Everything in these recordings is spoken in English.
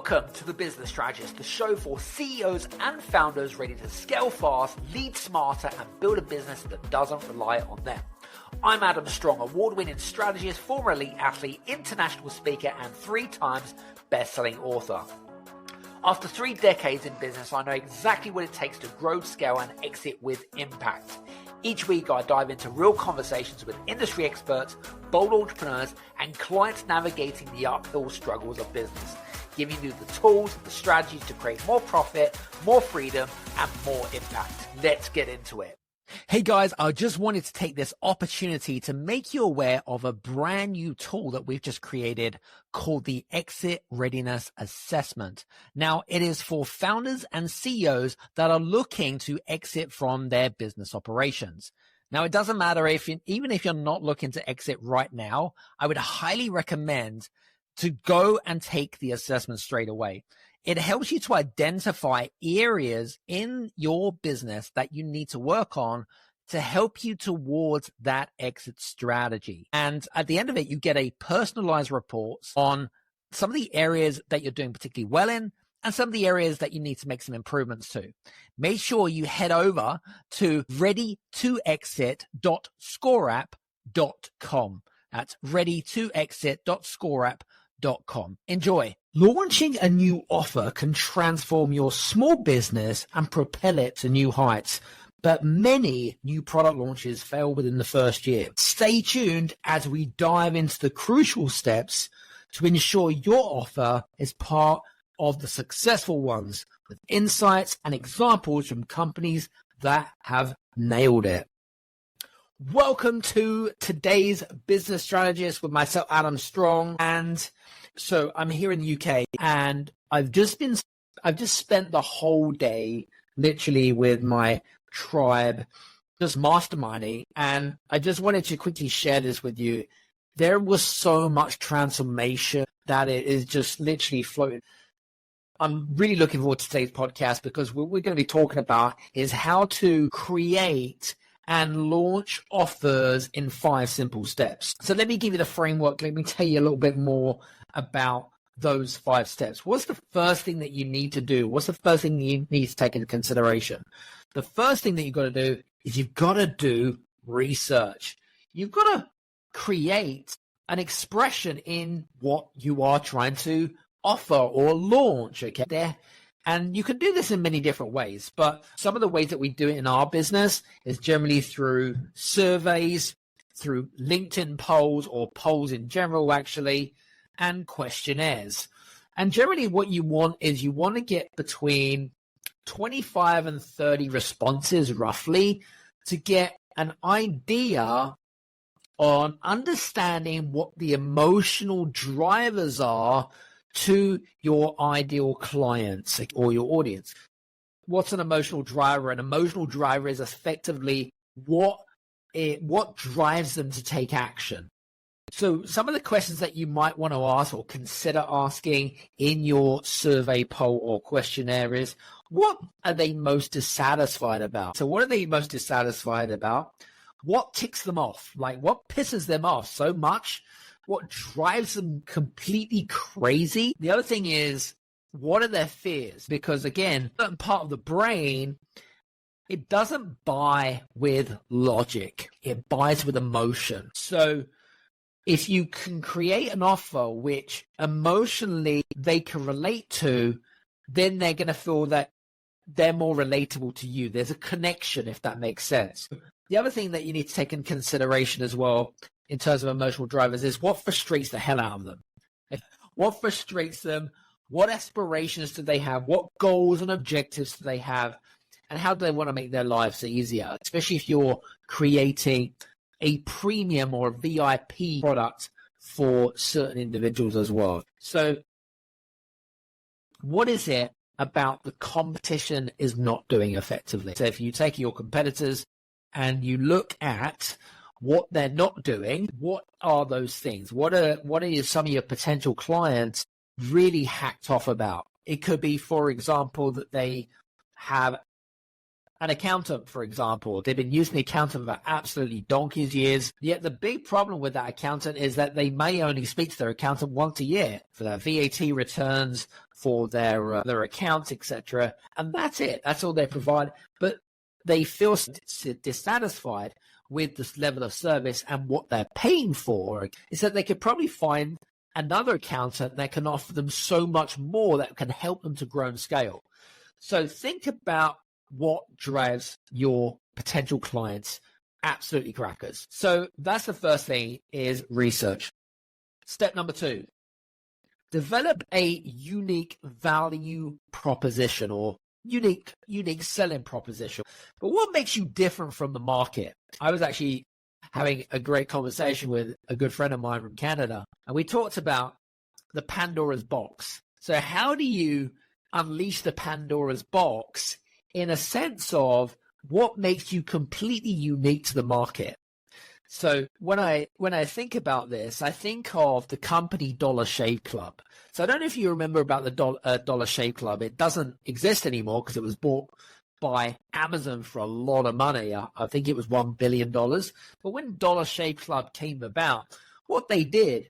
Welcome to The Business Strategist, the show for CEOs and founders ready to scale fast, lead smarter, and build a business that doesn't rely on them. I'm Adam Strong, award-winning strategist, former elite athlete, international speaker, and 3 times best-selling author. After 3 decades in business, I know exactly what it takes to grow, scale, and exit with impact. Each week, I dive into real conversations with industry experts, bold entrepreneurs, and clients navigating the uphill struggles of business, giving you the tools and the strategies to create more profit, more freedom, and more impact. Let's get into it. Hey guys, I just wanted to take this opportunity to make you aware of a brand new tool that we've just created called the Exit Readiness Assessment. Now, it is for founders and CEOs that are looking to exit from their business operations. Now, it doesn't matter even if you're not looking to exit right now, I would highly recommend to go and take the assessment straight away. It helps you to identify areas in your business that you need to work on to help you towards that exit strategy. And at the end of it, you get a personalized report on some of the areas that you're doing particularly well in and some of the areas that you need to make some improvements to. Make sure you head over to readytoexit.scoreapp.com. That's readytoexit.scoreapp.com. Enjoy. Launching a new offer can transform your small business and propel it to new heights, but many new product launches fail within the first year. Stay tuned as we dive into the crucial steps to ensure your offer is part of the successful ones, with insights and examples from companies that have nailed it. Welcome to today's Business Strategist with myself, Adam Strong. And so I'm here in the UK, and I've just spent the whole day literally with my tribe, just masterminding. And I just wanted to quickly share this with you. There was so much transformation that it is just literally floating. I'm really looking forward to today's podcast because what we're going to be talking about is how to create and launch offers in 5 simple steps. So let me give you the framework. Let me tell you a little bit more about those 5 steps. What's the first thing that you need to do? What's the first thing you need to take into consideration? The first thing that you've got to do is you've got to do research. You've got to create an expression in what you are trying to offer or launch. Okay, and you can do this in many different ways, but some of the ways that we do it in our business is generally through surveys, through LinkedIn polls or polls in general, actually, and questionnaires. And generally what you want is you want to get between 25 and 30 responses roughly to get an idea on understanding what the emotional drivers are to your ideal clients or your audience. What's an emotional driver? An emotional driver is effectively what drives them to take action. So some of the questions that you might want to ask or consider asking in your survey poll or questionnaire is, what are they most dissatisfied about? So what are they most dissatisfied about? What ticks them off? Like, what pisses them off so much? What drives them completely crazy? The other thing is, what are their fears? Because again, a certain part of the brain, it doesn't buy with logic. It buys with emotion. So if you can create an offer which emotionally they can relate to, then they're going to feel that they're more relatable to you. There's a connection, if that makes sense. The other thing that you need to take in consideration as well in terms of emotional drivers is what frustrates the hell out of them. What frustrates them? What aspirations do they have? What goals and objectives do they have? And how do they want to make their lives easier? Especially if you're creating a premium or a VIP product for certain individuals as well. So what is it about the competition is not doing effectively? So if you take your competitors and you look at what they're not doing, what are those things? What are some of your potential clients really hacked off about? It could be, for example, that they have an accountant, for example. They've been using the accountant for absolutely donkey's years. Yet the big problem with that accountant is that they may only speak to their accountant once a year for their VAT returns, for their accounts, etc. And that's it. That's all they provide. But they feel dissatisfied with this level of service, and what they're paying for is that they could probably find another accountant that can offer them so much more that can help them to grow and scale. So think about what drives your potential clients absolutely crackers. So that's the first thing, is research. Step number 2, develop a unique value proposition or unique selling proposition. But what makes you different from the market? I was actually having a great conversation with a good friend of mine from Canada, and we talked about the Pandora's box. So how do you unleash the Pandora's box in a sense of what makes you completely unique to the market? So when I think about this, I think of the company Dollar Shave Club. So I don't know if you remember about the Dollar Shave Club. It doesn't exist anymore because it was bought by Amazon for a lot of money. I think it was $1 billion. But when Dollar Shave Club came about, what Dollar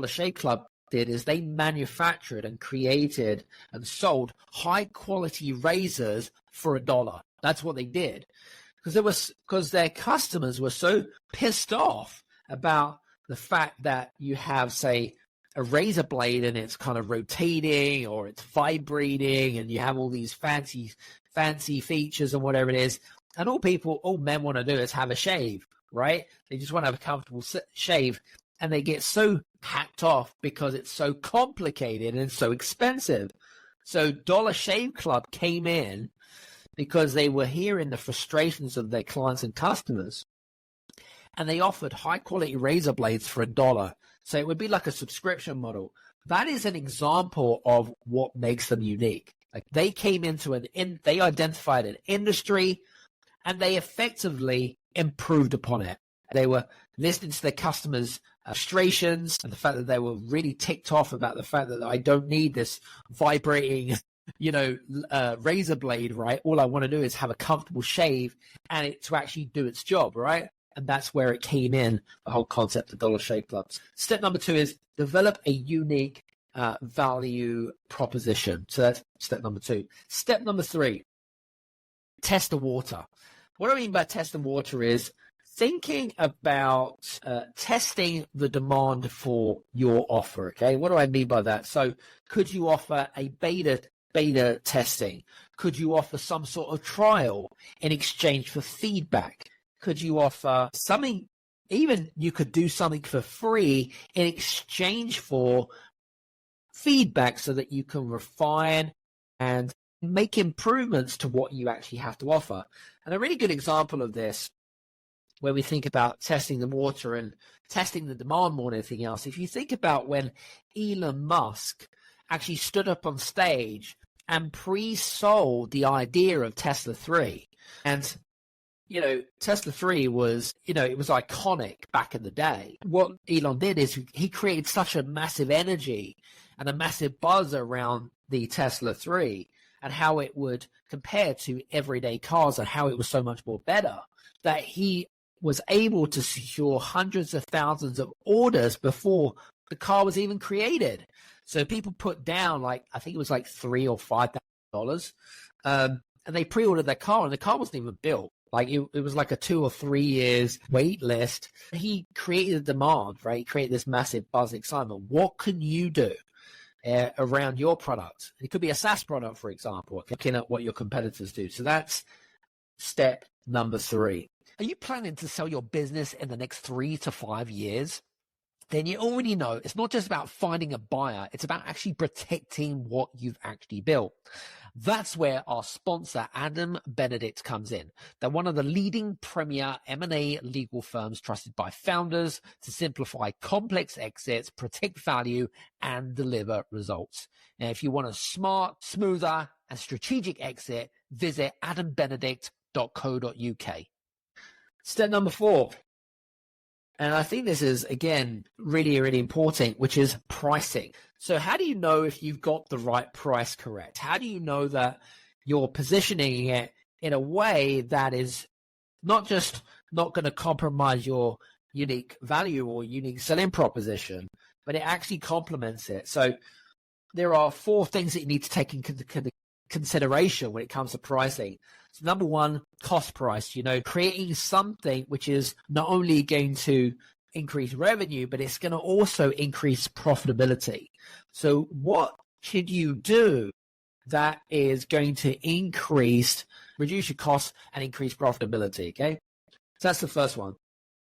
Shave Club did is they manufactured and created and sold high quality razors for $1. That's what they did, because their customers were so pissed off about the fact that you have, say, a razor blade and it's kind of rotating or it's vibrating and you have all these fancy features and whatever it is. And all men want to do is have a shave, right? They just want to have a comfortable shave, and they get so hacked off because it's so complicated and so expensive. So Dollar Shave Club came in because they were hearing the frustrations of their clients and customers, and they offered high quality razor blades for $1. So it would be like a subscription model. That is an example of what makes them unique. Like, they came into they identified an industry, and they effectively improved upon it. They were listening to their customers' frustrations and the fact that they were really ticked off about the fact that I don't need this vibrating, razor blade, right? All I want to do is have a comfortable shave and it to actually do its job, right? And that's where it came in, the whole concept of Dollar Shave Clubs. Step number 2 is develop a unique value proposition. So that's step number 2. Step number 3, test the water. What I mean by test the water is thinking about testing the demand for your offer. Okay, what do I mean by that? So could you offer a beta testing? Could you offer some sort of trial in exchange for feedback? Could you offer something, even you could do something for free in exchange for feedback so that you can refine and make improvements to what you actually have to offer? And a really good example of this, where we think about testing the water and testing the demand more than anything else, if you think about when Elon Musk actually stood up on stage and pre-sold the idea of Tesla 3. And Tesla 3 was, it was iconic back in the day. What Elon did is he created such a massive energy and a massive buzz around the Tesla 3 and how it would compare to everyday cars and how it was so much more better, that he was able to secure hundreds of thousands of orders before the car was even created. So people put down I think it was like $3,000 or $5,000, and they pre-ordered their car, and the car wasn't even built. It was like a 2 or 3 years wait list. He created a demand, right? He created this massive buzz and excitement. What can you do around your product? It could be a SaaS product, for example, looking at what your competitors do. So that's step number 3. Are you planning to sell your business in the next 3 to 5 years? Then you already know it's not just about finding a buyer. It's about actually protecting what you've actually built. That's where our sponsor, Adam Benedict, comes in. They're one of the leading premier M&A legal firms trusted by founders to simplify complex exits, protect value, and deliver results. Now, if you want a smart, smoother, and strategic exit, visit adambenedict.co.uk. Step number 4. And I think this is, again, really, really important, which is pricing. So how do you know if you've got the right price correct? How do you know that you're positioning it in a way that is not just not going to compromise your unique value or unique selling proposition, but it actually complements it. So there are 4 things that you need to take in consideration when it comes to pricing. So number 1, cost price, creating something which is not only going to increase revenue, but it's going to also increase profitability. So what should you do that is going to reduce your costs and increase profitability? Okay. So that's the first one.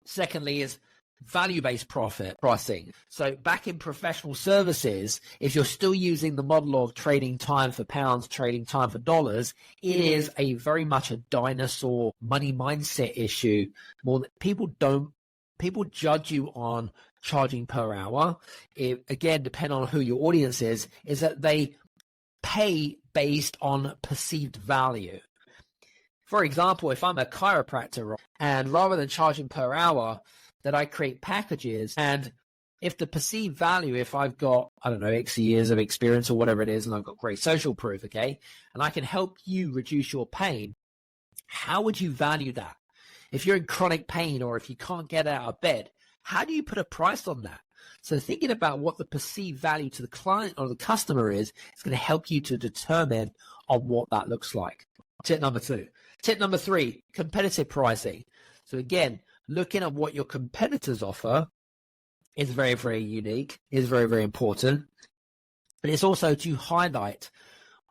Secondly is value-based pricing. So back in professional services, if you're still using the model of trading time for pounds, trading time for dollars, it is a very much a dinosaur money mindset issue. People judge you on charging per hour. It, again, depending on who your audience is that they pay based on perceived value. For example, if I'm a chiropractor and rather than charging per hour, that I create packages, and if the perceived value, if I've got, I don't know, X years of experience or whatever it is, and I've got great social proof, okay, and I can help you reduce your pain, how would you value that? If you're in chronic pain or if you can't get out of bed, how do you put a price on that? So thinking about what the perceived value to the client or the customer is going to help you to determine on what that looks like. Tip number 2. Tip number 3, competitive pricing. So again, looking at what your competitors offer is very, very unique, is very, very important. But it's also to highlight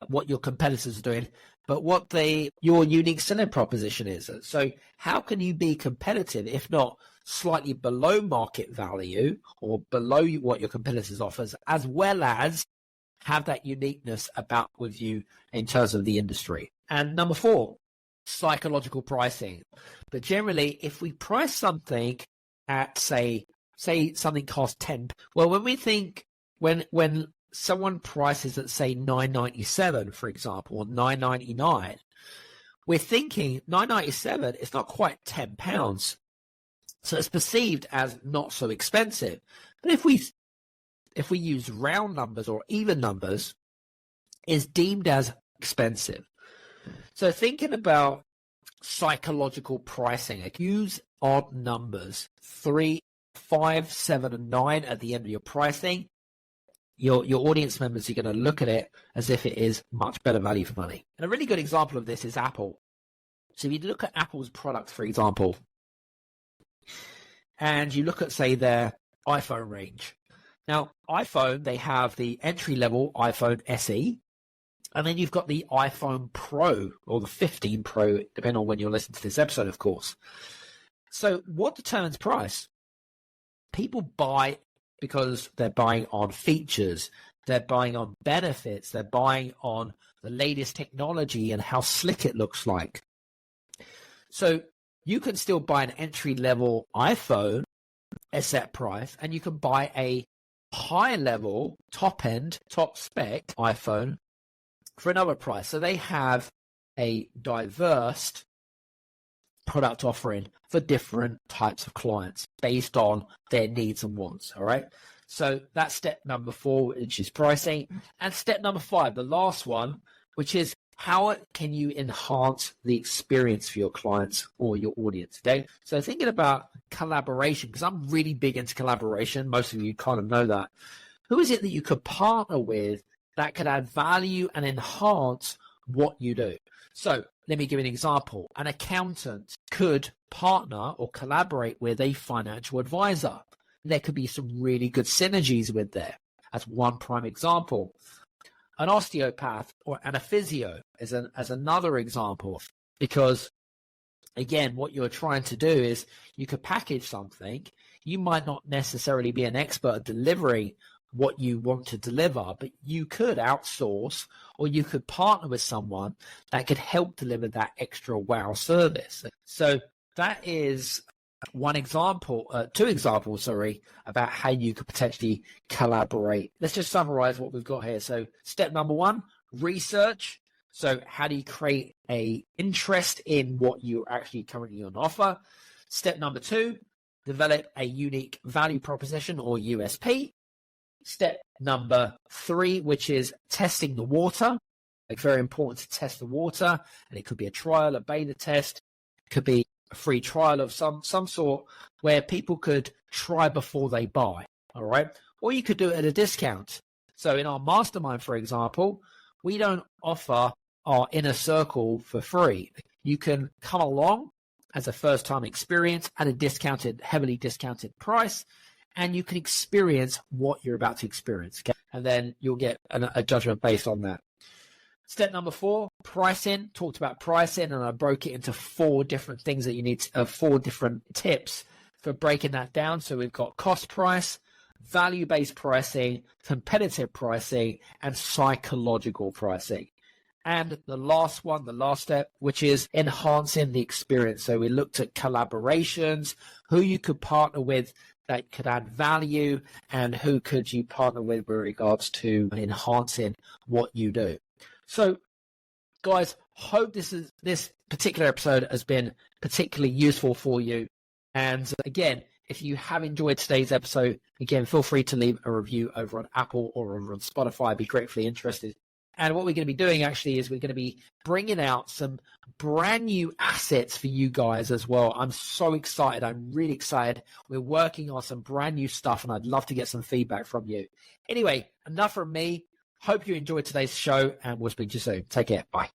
what your competitors are doing, but what your unique selling proposition is. So how can you be competitive, if not slightly below market value or below what your competitors offers, as well as have that uniqueness about with you in terms of the industry? And number 4, psychological pricing. But generally, if we price something at say something costs 10, well, when someone prices at say $9.97, for example, or $9.99, we're thinking $9.97 is not quite £10, so it's perceived as not so expensive. But if we use round numbers or even numbers, it's deemed as expensive. So thinking about psychological pricing, use odd numbers, 3, 5, 7, and 9 at the end of your pricing. Your audience members are going to look at it as if it is much better value for money. And a really good example of this is Apple. So if you look at Apple's products, for example, and you look at, say, their iPhone range. Now, iPhone, they have the entry-level iPhone SE, and then you've got the iPhone Pro, or the 15 Pro, depending on when you're listening to this episode, of course. So what determines price? People buy because they're buying on features, they're buying on benefits, they're buying on the latest technology and how slick it looks like. So you can still buy an entry-level iPhone at set price, and you can buy a high-level, top-end, top-spec iPhone for another price. So they have a diverse product offering for different types of clients based on their needs and wants. All right. So that's step number 4, which is pricing. And step number 5, the last one, which is how can you enhance the experience for your clients or your audience? Okay. So thinking about collaboration, because I'm really big into collaboration. Most of you kind of know that. Who is it that you could partner with that could add value and enhance what you do? So let me give you an example. An accountant could partner or collaborate with a financial advisor. There could be some really good synergies with there. That's one prime example. An osteopath and a physio as another example, because again, what you're trying to do is you could package something. You might not necessarily be an expert at delivering what you want to deliver, but you could outsource or you could partner with someone that could help deliver that extra wow service. So that is one example, 2 examples, sorry, about how you could potentially collaborate. Let's just summarize what we've got here. So step number 1, research. So how do you create a interest in what you're actually currently on offer? Step number 2, develop a unique value proposition or USP. Step number 3, which is testing the water. Like, very important to test the water, and it could be a trial, a beta test, it could be a free trial of some sort where people could try before they buy. All right. Or you could do it at a discount. So in our mastermind, for example, we don't offer our inner circle for free. You can come along as a first-time experience at a discounted, heavily discounted price, and you can experience what you're about to experience. Okay? And then you'll get a judgment based on that. Step number 4, pricing. Talked about pricing, and I broke it into 4 different things that you need, 4 different tips for breaking that down. So we've got cost price, value-based pricing, competitive pricing, and psychological pricing. And the last one, the last step, which is enhancing the experience. So we looked at collaborations, who you could partner with that could add value, and who could you partner with regards to enhancing what you do. So, guys, hope this particular episode has been particularly useful for you. And again, if you have enjoyed today's episode, again, feel free to leave a review over on Apple or over on Spotify. I'd be gratefully interested. And what we're going to be doing actually is we're going to be bringing out some brand new assets for you guys as well. I'm so excited. I'm really excited. We're working on some brand new stuff, and I'd love to get some feedback from you. Anyway, enough from me. Hope you enjoyed today's show, and we'll speak to you soon. Take care. Bye.